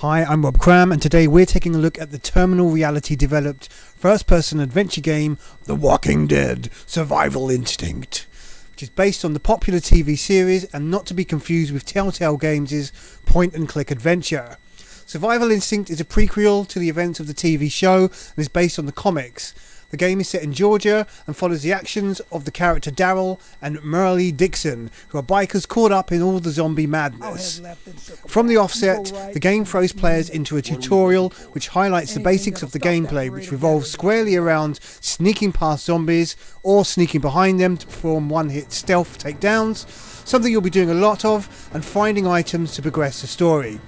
Hi, I'm Rob Cram, and today we're taking a look at the terminal reality developed first-person adventure game The Walking Dead Survival Instinct, which is based on the popular TV series and not to be confused with Telltale Games' point-and-click adventure. Survival Instinct is a prequel to the events of the TV show and is based on the comics. The game is set in Georgia and follows the actions of the character Daryl and Merle Dixon, who are bikers caught up in all the zombie madness. From the offset, the game throws players into a tutorial which highlights the basics of the gameplay, which revolves squarely around sneaking past zombies or sneaking behind them to perform one-hit stealth takedowns, something you'll be doing a lot of, and finding items to progress the story.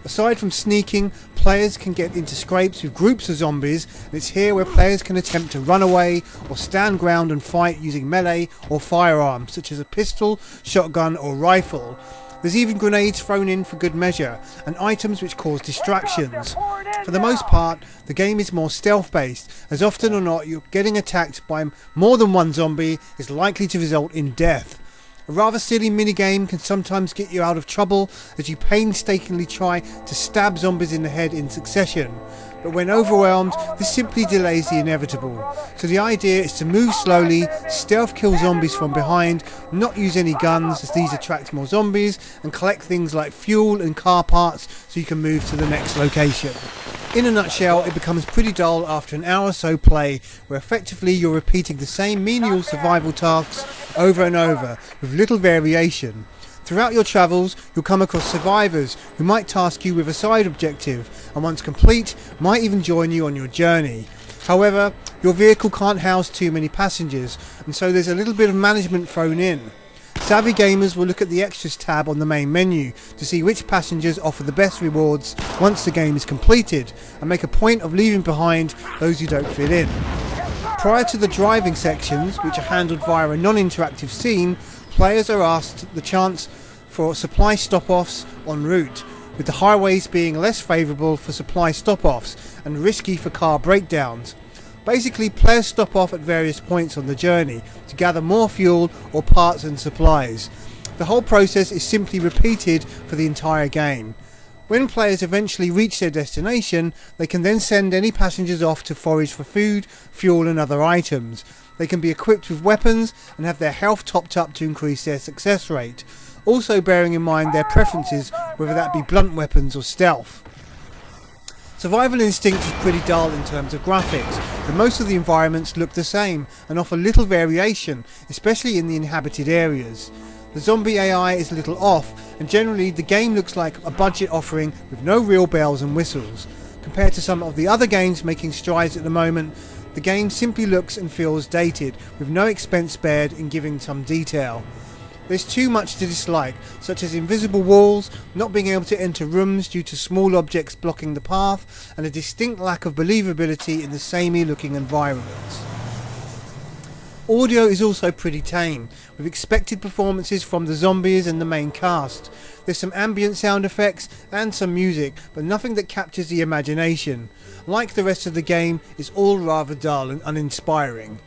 Aside from sneaking, players can get into scrapes with groups of zombies, and it's here where players can attempt to run away or stand ground and fight using melee or firearms such as a pistol, shotgun or rifle. There's even grenades thrown in for good measure, and items which cause distractions. For the most part, the game is more stealth based, as often or not you're getting attacked by more than one zombie is likely to result in death. A rather silly minigame can sometimes get you out of trouble as you painstakingly try to stab zombies in the head in succession, but when overwhelmed this simply delays the inevitable. So the idea is to move slowly, stealth kill zombies from behind, not use any guns as these attract more zombies, and collect things like fuel and car parts so you can move to the next location. In a nutshell, it becomes pretty dull after an hour or so play, where effectively you're repeating the same menial survival tasks over and over, with little variation. Throughout your travels, you'll come across survivors who might task you with a side objective, and once complete, might even join you on your journey. However, your vehicle can't house too many passengers, and so there's a little bit of management thrown in. Savvy gamers will look at the extras tab on the main menu to see which passengers offer the best rewards once the game is completed, and make a point of leaving behind those who don't fit in. Prior to the driving sections, which are handled via a non-interactive scene, players are asked the chance for supply stop-offs en route, with the highways being less favourable for supply stop-offs and risky for car breakdowns. Basically, players stop off at various points on the journey to gather more fuel or parts and supplies. The whole process is simply repeated for the entire game. When players eventually reach their destination, they can then send any passengers off to forage for food, fuel and other items. They can be equipped with weapons and have their health topped up to increase their success rate, also bearing in mind their preferences, whether that be blunt weapons or stealth. Survival Instinct is pretty dull in terms of graphics, but most of the environments look the same and offer little variation, especially in the inhabited areas. The zombie AI is a little off, and generally the game looks like a budget offering with no real bells and whistles. Compared to some of the other games making strides at the moment, the game simply looks and feels dated, with no expense spared in giving some detail. There's too much to dislike, such as invisible walls, not being able to enter rooms due to small objects blocking the path, and a distinct lack of believability in the samey looking environments. Audio is also pretty tame, with expected performances from the zombies and the main cast. There's some ambient sound effects and some music, but nothing that captures the imagination. Like the rest of the game, it's all rather dull and uninspiring.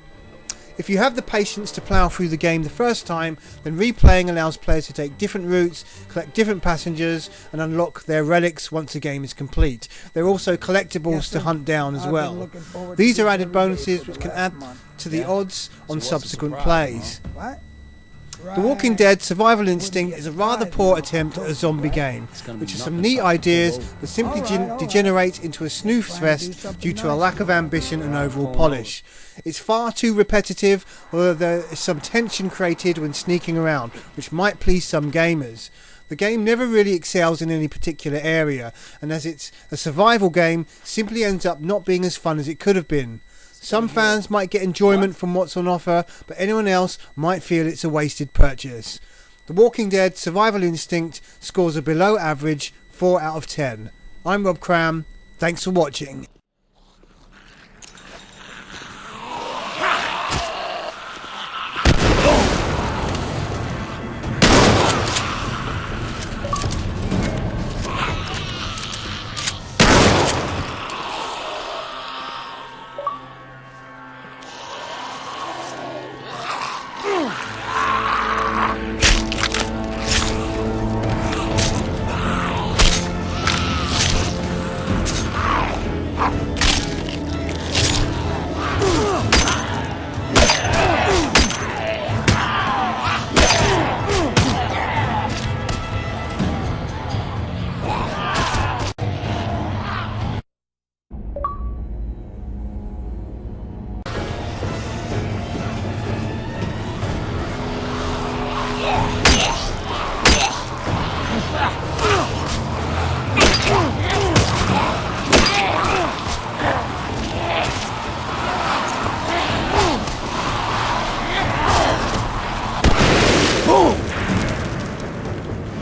If you have the patience to plough through the game the first time, then replaying allows players to take different routes, collect different passengers and unlock their relics once the game is complete. There are also collectibles to hunt down as well. These are added bonuses which can add to the odds on subsequent plays. The Walking Dead Survival Instinct is a rather poor attempt at a zombie game, which has some neat ideas but simply degenerates into a snooze fest due to a lack of ambition and overall polish. It's far too repetitive, although there is some tension created when sneaking around, which might please some gamers. The game never really excels in any particular area, and as it's a survival game, simply ends up not being as fun as it could have been. Some fans might get enjoyment from what's on offer, but anyone else might feel it's a wasted purchase. The Walking Dead Survival Instinct scores a below average 4 out of 10. I'm Rob Cram, thanks for watching.